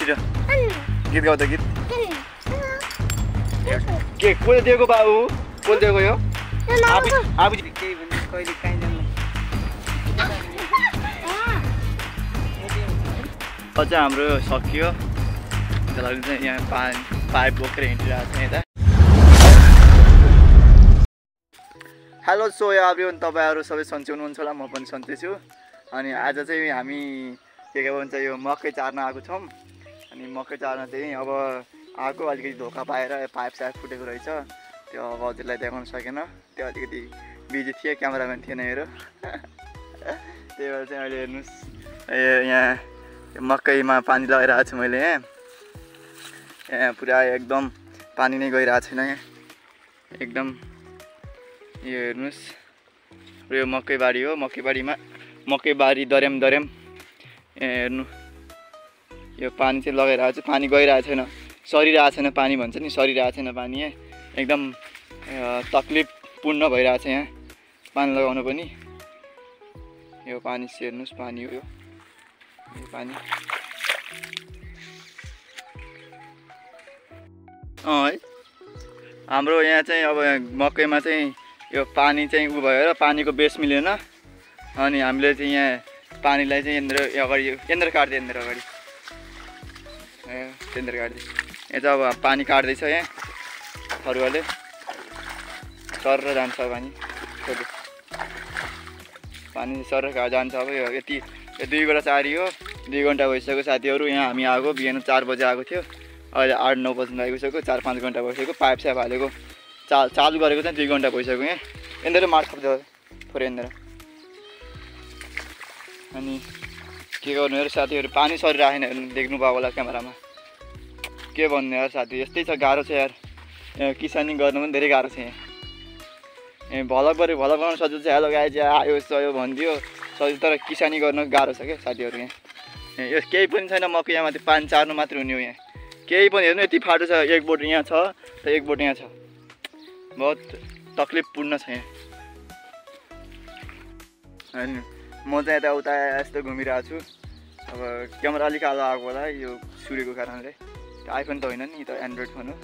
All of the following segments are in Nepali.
छिटो गीत गाउ त गीत के कोले दिएको बाबु कोले दिएको यो आबु केही भन्ने कहिले काहीँ जान्नु अझ हाम्रो सकियो त्यसलाई चाहिँ यहाँ पाइप बोकेर हिँडिरहेको छ यता हेलो सो एभ्रीवन तपाईहरु सबै सन्चै हुनुहुन्छ होला म पनि सन्चै छु अनि आज चाहिँ हामी के भन्छ यो मकै चार्न आएको छौं अनि मकै चार्न चाहिँ अब आएको अलिकति धोका पाएर पाइप साइप फुटेको रहेछ त्यो अब हजुरलाई देखाउन सकेन त्यो अलिकति बिजी थिए क्यामेराम्यान थिएन मेरो त्यही भएर चाहिँ अहिले हेर्नुस् यहाँ मकैमा पानी लगाइरहेको छु मैले यहाँ पुरा एकदम पानी नै गइरहेको छैन यहाँ एकदम यो हेर्नुस् यो मकैबारी हो मकैबारी दर्याम हेर्नु यो पानी चाहिँ लगाइरहेको छु पानी गइरहेको छैन सरिरहेको छैन पानी भन्छ नि सरिरहेको छैन पानी एकदम तकलिफपूर्ण भइरहेको छ यहाँ पानी लगाउन पनि यो पानी हेर्नुस् पानी हो यो पानी है हाम्रो यहाँ चाहिँ अब मकैमा चाहिँ यो पानी चाहिँ उ भएर पानीको बेस मिलेन अनि हामीले चाहिँ यहाँ पानीलाई चाहिँ यन्द्र काट्दै अगाडि यन्द्र काट्दै यहाँ चाहिँ अब पानी काट्दैछ यहाँ फरुवाले सर जान्छ पानी सर जान्छ अब यो यति 2 बटा 4 हो 2 घन्टा भइसक्यो साथीहरू यहाँ हामी आएको बिहान 4 बजे आएको थियो अहिले 8-9 बज्न लागिसक्यो 4-5 घन्टा भइसक्यो पाइप साइप हालेको चालु गरेको चाहिँ 2 घन्टा भइसक्यो यहाँ यन्द्र मार्च थोरै यन्द्र अनि के गर्नु यार साथीहरू पानी सरिरहेन हेर्नु देख्नु पायो होला क्यामेरामा के भन्नु यार साथी यस्तै छ गाह्रो छ यार किसानी गर्नु पनि धेरै गाह्रो छ यहाँ भलक बनाउनु सजिलो छ हेलो गाई चाहिँ आयो सयो भनिदियो सजिलो तर किसानी गर्न गाह्रो छ क्या साथीहरू यहाँ यो केही पनि छैन मकै यहाँ माथि पानी चार्नु मात्र हुने हो यहाँ केही पनि हेर्नु यति फाटो छ एक बोट यहाँ छ त एक बोट यहाँ छ बहुत तकलिफपूर्ण छ यहाँ अनि म चाहिँ यता यस्तो घुमिरहेको छु अब क्यामेरा अलिक आलो आएको होला यो सूर्यको कारणले त्यो आइफोन त होइन नि त एन्ड्रोइड फोन हो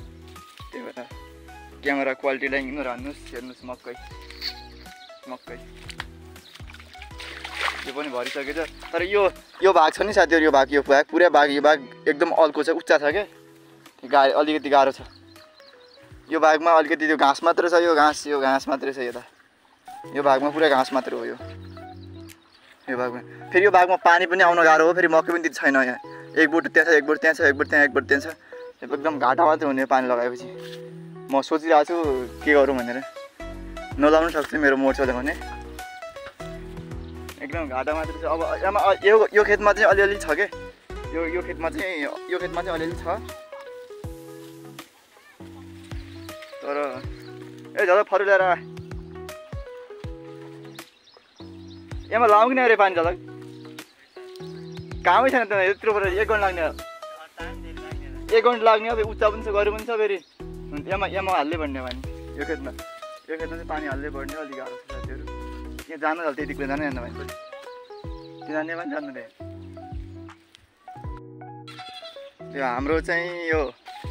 त्यही भएर क्यामेरा क्वालिटीलाई इग्नोर हान्नुहोस् हेर्नुहोस् मकै यो पनि भरिसकेछ तर यो भाग छ नि साथीहरू यो भाग पुरै भाग यो भाग एकदम अल्को छ उच्चा छ क्या अलिकति गाह्रो छ यो भागमा अलिकति त्यो घाँस मात्र छ यो घाँस मात्रै छ यता यो भागमा पुरै घाँस मात्र हो यो भागमा फेरि यो भागमा पानी पनि आउन गाह्रो हो फेरि मकै पनि त्यति छैन यहाँ एक बोट त्यहाँ छ एक बोट त्यहाँ छ एक बोट त्यहाँ छ एकदम घाटा मात्रै हुने पानी लगाएपछि म सोचिरहेको छु के गरौँ भनेर नलाउनु सक्छु मेरो मोड छ भने एकदम घाटा मात्रै छ अब यो खेतमा चाहिँ अलिअलि छ के यो खेतमा चाहिँ अलिअलि छ तर झल फरु ल्याएर यहाँ लाउँ कि अरे पानी झलक कामै छैन त यत्रोबाट 1 घन्टा लाग्ने 1 घन्टा लाग्ने अब उच्चा पनि छ गरौँ पनि छ फेरि यहाँ हाल्दै बढ्ने पानी यो खेतमा चाहिँ पानी हाल्दै बढ्ने अलिक गाह्रो छ साथीहरू यहाँ जानु झन् त्यति बेला जानु भने पनि त्यो जाने पनि जान्नु त्यो हाम्रो चाहिँ यो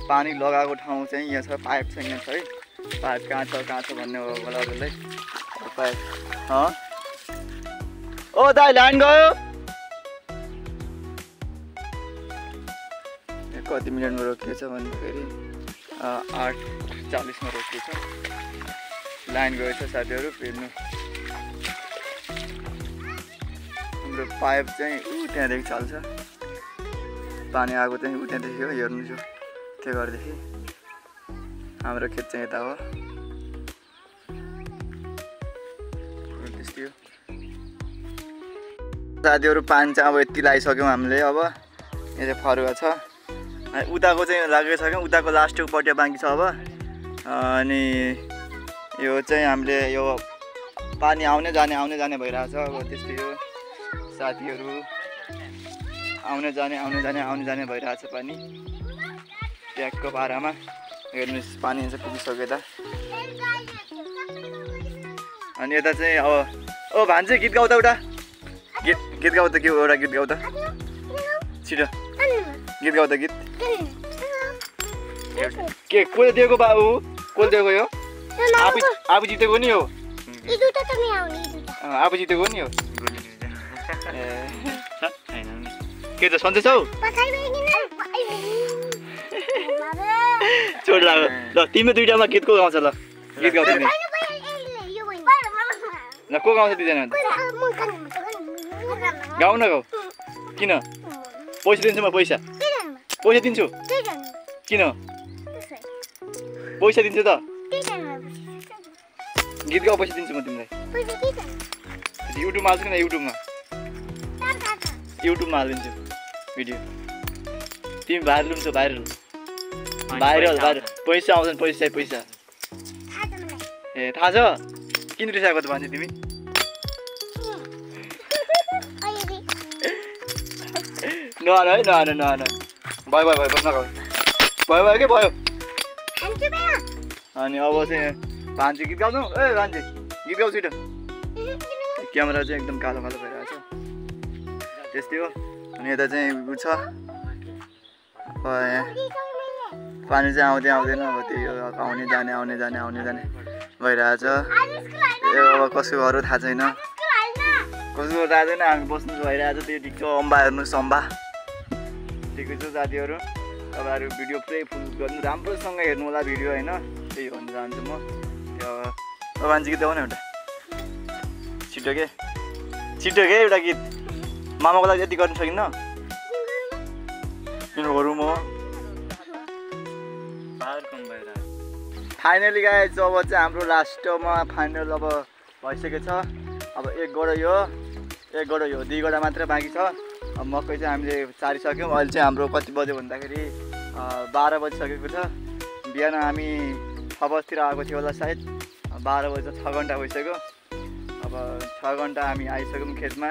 पानी लगाएको ठाउँ चाहिँ यहाँ छ पाइप छ यहाँ छ है पाइप कहाँ छ भन्ने हो होला हजुरलाई पाइप ओ दाइ लाइन गयो कति मिनटमा रोकिएछ भन्दाखेरि 8:40 मा रोकिएछ लाइन गएछ साथीहरू हेर्नु हाम्रो पाइप चाहिँ त्यहाँदेखि चल्छ पानी आएको चाहिँ त्यहाँदेखि हो हेर्नु छु त्यो गरेदेखि हाम्रो खेत चाहिँ यता हो त्यस्तै हो साथीहरू पानी चाहिँ अब यति लगाइसक्यौँ हामीले अब यहाँ चाहिँ फरुवा छ उताको चाहिँ लागेको छ क्या उताको लास्टको पट्या बाँकी छ अब अनि यो चाहिँ हामीले यो पानी आउने जाने भइरहेछ अब त्यस्तै हो साथीहरू आउने जाने भइरहेछ पानी ट्याकको पारामा हेर्नुहोस् पानी चाहिँ पुगिसक्यो यता अनि यता चाहिँ अब ओ भान्जे गीत गाउ त एउटा गीत गाउ त के एउटा गीत गाउ त छिटो गीत गाउ त गीत के कसले दिएको बाबु कसले दिएको यो आफू जितेको नि हो आफू जितेको नि हो के त सन्चै हौ छोड लाग्यो ल तिमी दुईटामा गीत को गाउँछ ल गीत गाउँछ नि ल को गाउँछ दुईजना गाउ न गाउ किन पैसा दिन्छु म पैसा दिन्छु किन पैसा दिन्छु त गीत गाउ पैसा दिन्छु म तिमीलाई युट्युबमा हाल्छु न युट्युबमा हालिदिन्छु भिडियो तिमी भाइरल हुन्छ भाइरल पैसा आउँछ पैसा ए थाहा छ किन रिसाएको त भन्छ तिमी नआन है नआन भयो बस्न गयो भयो के भयो अनि अब चाहिँ भान्जी गीत गाउँछौ ए भान्जी गीत गाउ छिटो क्यामेरा चाहिँ एकदम कालो भइरहेको छ त्यस्तै हो अनि यता चाहिँ उ छ पानी चाहिँ आउँदैन अब त्यही हो आउने जाने भइरहेछ अब कसको घर हो थाहा छैन हामी बस्नु भइरहेछ त्यो ठिक छ अम्बा हेर्नुहोस् अम्बा ठिकै छ साथीहरू तपाईँहरू भिडियो पुरै फुल गर्नु राम्रोसँग हेर्नु होला भिडियो होइन त्यही भन्न चाहन्छु म त्यो मान्छे गीत गाउनु एउटा छिटो के एउटा गीत मामाको लागि यति गर्न सकिन्न किन गरौँ म फाइनली गाइज अब चाहिँ हाम्रो लास्टमा फाइनल अब भइसकेको छ अब एक गोडा यो 2 गोडा मात्र बाँकी छ अब मकै चाहिँ हामीले चारिसक्यौँ अहिले चाहिँ हाम्रो कति बज्यो भन्दाखेरि 12 बजिसकेको छ बिहान हामी 6 बजीतिर आएको थियो होला सायद 12 बजे 6 घन्टा भइसक्यो अब 6 घन्टा हामी आइसक्यौँ खेतमा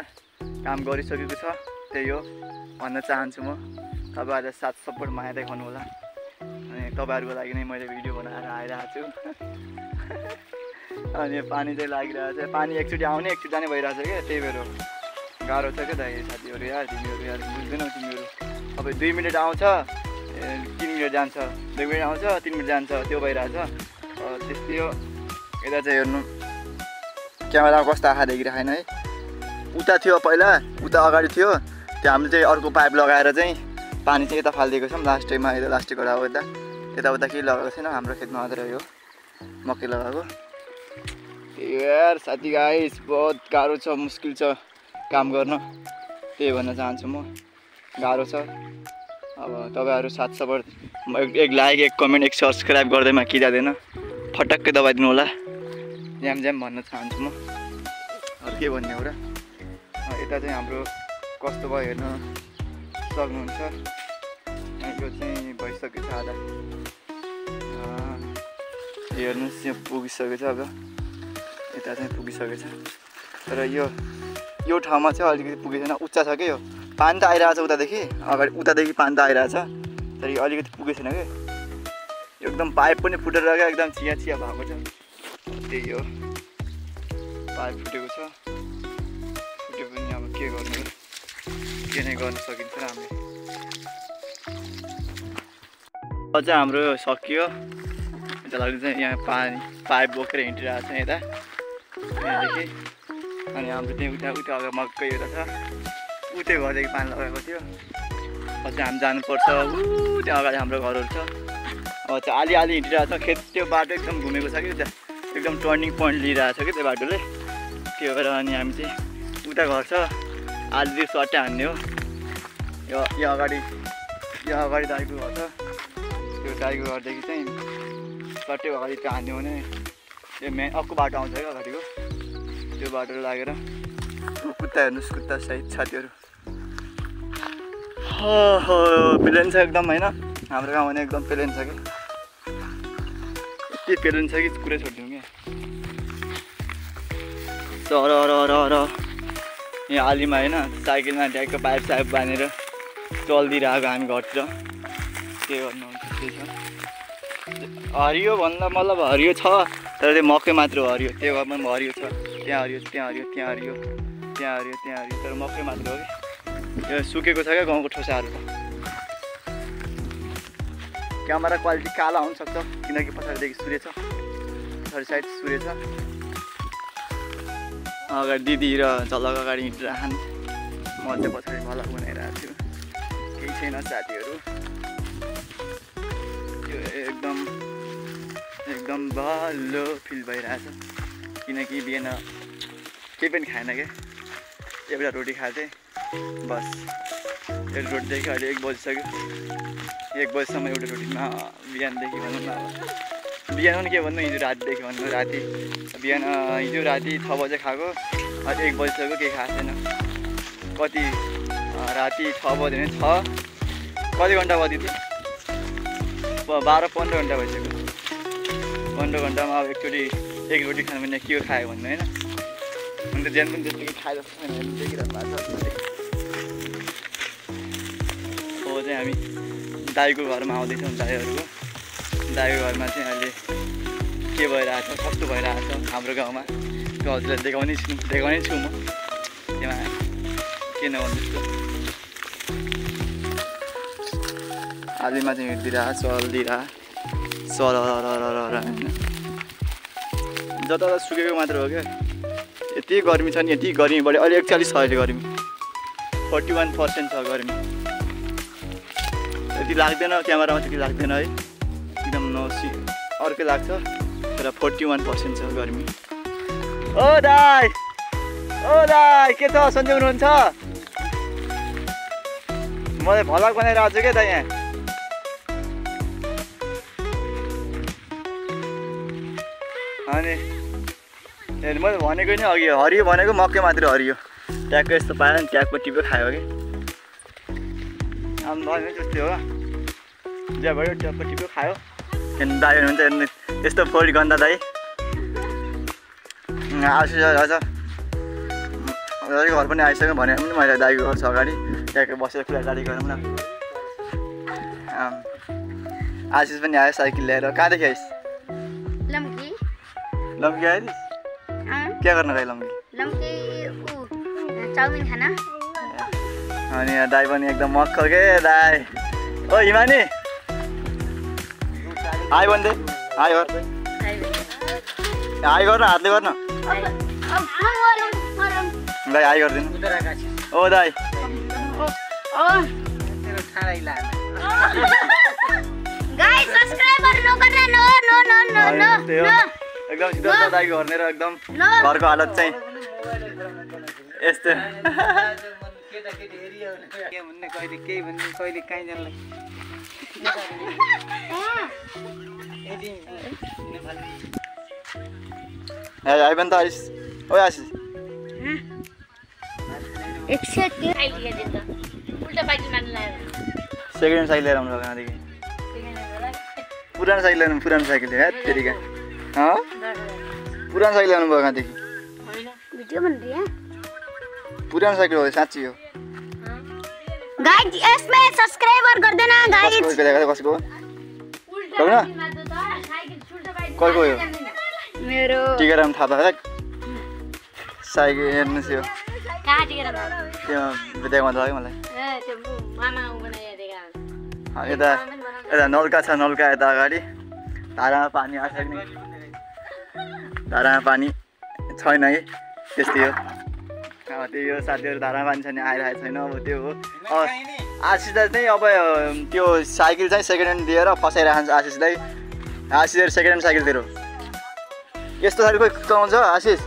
काम गरिसकेको छ त्यही हो भन्न चाहन्छु म तपाईँहरूले साथ सपोर्ट माया देखाउनु होला अनि तपाईँहरूको लागि नै मैले भिडियो बनाएर आइरहेको छु अनि पानी चाहिँ लागिरहेको छ पानी एकचोटि आउने एकचोटि जाने भइरहेछ क्या त्यही भएर गाह्रो छ क्या दाइ साथीहरू यार तिमीहरू बुझ्दैनौ तिमीहरू अब 2 मिनट आउँछ 3 मिनट जान्छ 2 मिनट आउँछ 3 मिनट जान्छ त्यो भइरहेछ त्यस्तै हो यता चाहिँ हेर्नु क्यामेरामा कस्तो आँखा देखिरहेन है उता थियो पहिला उता अगाडि थियो त्यो हामीले चाहिँ अर्को पाइप लगाएर चाहिँ पानी चाहिँ यता फालिदिएको छौँ लास्टैमा यता लास्टै गरा हो यताउता केही लगाएको छैन हाम्रो खेतमा मात्रै हो मकै लगाएको यार साथी गाइस बहुत गाह्रो छ मुस्किल छ काम गर्न त्यही भन्न चाहन्छु म गाह्रो छ अब तपाईँहरू साथ सपोर्ट एक लाइक एक कमेन्ट एक सब्सक्राइब गर्दैमा के जाँदैन फटक्कै दबाइदिनु होला ज्याम भन्न चाहन्छु म अरू के भन्ने हो र यता चाहिँ हाम्रो कस्तो भयो हेर्न सक्नुहुन्छ यो चाहिँ भइसकेको छ आधा हेर्नुहोस् यहाँ पुगिसकेको छ अब यता चाहिँ पुगिसकेको छ तर यो ठाउँमा चाहिँ अलिकति पुगेको छैन उच्च छ क्या यो पानी त आइरहेछ उतादेखि अगाडि उतादेखि पानी त आइरहेछ तर यो अलिकति पुगेको छैन क्या एकदम पाइप पनि फुटेर क्या एकदम चिया भएको छ त्यही हो पाइप फुटेको छ फुट्यो पनि अब के गर्नु के नै गर्न सकिन्छ र हामीले अझ हाम्रो सकियो यता लागि चाहिँ यहाँ पाइप बोकेर हिँडिरहेको छ यता यहाँदेखि अनि हाम्रो त्यहाँ उता अगाडि मकै एउटा छ उतै घरदेखि पानी लगाएको थियो अझै हामी जानुपर्छ त्यहाँ अगाडि हाम्रो घरहरू छ अब चाहिँ आली हिँडिरहेको छ खेत त्यो बाटो एकदम घुमेको छ कि त्यहाँ एकदम टर्निङ पोइन्ट लिइरहेको छ कि त्यो बाटोले त्यो भएर अनि हामी चाहिँ उता घर छ आलीदेखि सट्टै हान्ने हो यो अगाडि दाइको घर छ त्यो दाइको घरदेखि चाहिँ सट्टै अगाडि त्यो हान्ने हो भने त्यो मेन अर्को बाटो आउँछ क्या अगाडिको त्यो बाटो लागेर कुत्ता हेर्नुहोस् कुत्ता सहित साथीहरू प्लेन छ एकदम होइन हाम्रो गाउँ भने एकदम प्लेन छ कि यति प्लेन छ कि कुरै छोडिदिउँ क्या तर यहाँ आलीमा होइन साइकलमा ट्याक्क पाइप बाँधेर चलिदिइरहेको हामी घरतिर के गर्नुहुन्छ त्यही छ हरियो भन्दा मतलब हरियो छ तर त्यो मकै मात्र हो हरियो त्यो घरमा हरियो छ त्यहाँ हरियो तर मकै मात्र हो कि यो सुकेको छ क्या गाउँको ठोसाहरू त। क्यामेरा क्वालिटी काला हुनसक्छ किनकि पछाडिदेखि सूर्य छ, पछाडि साइड सूर्य छ। अगाडि दिदी र झलक अगाडि हिँडिरहन्, म चाहिँ पछाडि भलक बनाइरहेको छु। केही छैन साथीहरू, यो एकदम बल्लो फिल भइरहेछ किनकि बिहान केही पनि खाएन क्या, एउटा रोटी खाएको थिएँ बस। एउटा रोटीदेखि अहिले 1 बजिसक्यो, 1 बजीसम्म एउटा रोटीमा बिहानदेखि भनौँ न, बिहान पनि के भन्नु, हिजो रातिदेखि भन्नु, राति बिहान हिजो राति 6 बजे खाएको, अहिले 1 बजिसक्यो केही खाएको छैन। कति राति 6 बजे भने 6 कति घन्टा बज्यो थियो, 12-15 घन्टा भइसक्यो। 15 घन्टामा अब एकचोटि 1 रोटी खानु भने के खायो भन्नु होइन। अन्त ज्यान पनि त्यस्तो खाए जस्तो छैन, देखिरहनु भएको छ। अब चाहिँ हामी दाइको घरमा आउँदैछौँ, दाइहरूको घरमा चाहिँ अहिले के भइरहेछ, कस्तो भइरहेछ हाम्रो गाउँमा त्यो हजुरलाई देखाउने छु म। त्यसमा के नभन्नुहोस् त, आलीमा चाहिँ हिँड्दिरह चल्दिरह सर होइन, जता सुकेको मात्र हो क्या। यति गर्मी छ नि, यति गर्मी बढ्यो अहिले 41 छ अहिले गर्मी, 41% छ गर्मी। यति लाग्दैन क्यामेरामा, त्यति लाग्दैन है, एकदम अर्कै लाग्छ तर 41% छ गर्मी। ओ दाइ के छ, सन्चै हुनुहुन्छ? मलाई भलक बनाइरहेको छु क्या त यहाँ। अनि मैले भनेको नि अघि, हरियो भनेको मकै मात्र हरियो, ट्याक्क यस्तो पायो नि ट्याक्क टिप्यो खायो कि आम भयो जस्तै हो, जे भयो ट्याक्क टिप्यो खायो। त्यहाँदेखि दाइ हुनुहुन्छ यस्तो फोरी गन्दा दाइ आशिष घर पनि आइसक्यो भने पनि मैले दाइको घर छ अगाडि, ट्याक्क बसेर कुराकानी गरौँ न। आशिष पनि आयो साइकल ल्याएर। कहाँदेखि आइस? लम्की आइस? क्या गर्न गयो लम्की? चाउमिन खाना। अनि दाइ पनि एकदम मक्ख के दाइ। ओ हिमानी हाई भन्दै, हाई गर हातले गर्न दाइ, हाई गरिदिनु। ओ दाइ एकदम सिधो छ दाइको घर, मेरो एकदम घरको हालत चाहिँ यस्तो। आइ पनि त आइस। ओ आशिष सेकेन्ड साइकल लिएर आउनु कहाँदेखि? पुरानो साइकल ल्याउनु, पुरानो साइकल थियो तेरिका। पुरानो साइकल ल्याउनु भयो कहाँदेखि? पुरानो साइकल हो साँच्ची हो। गाइस यसमा सब्स्क्राइबर गर्दैन गाइस। कसको कसको हो मेरो? टिकेराम थाहा पाए साइकल हेर्नुहोस् यो कहाँ टिकेराम त्यो देखाउन लाग्यो मलाई। त्यो मामा बनाइदिएको यता नलका छ, नलका यता अगाडि धारामा पानी आइसक्ने, धारामा पानी छैन है, त्यस्तै हो। त्यही हो साथीहरू, धारामा पानी छैन, आइरहेको छैन। अब त्यो हो आशिषलाई चाहिँ अब त्यो साइकल चाहिँ सेकेन्ड ह्यान्ड दिएर फसाइरहन्छ आशिषलाई। आशिष सेकेन्ड ह्यान्ड साइकल तेरो यस्तो खालको चलाउँछ आशिष?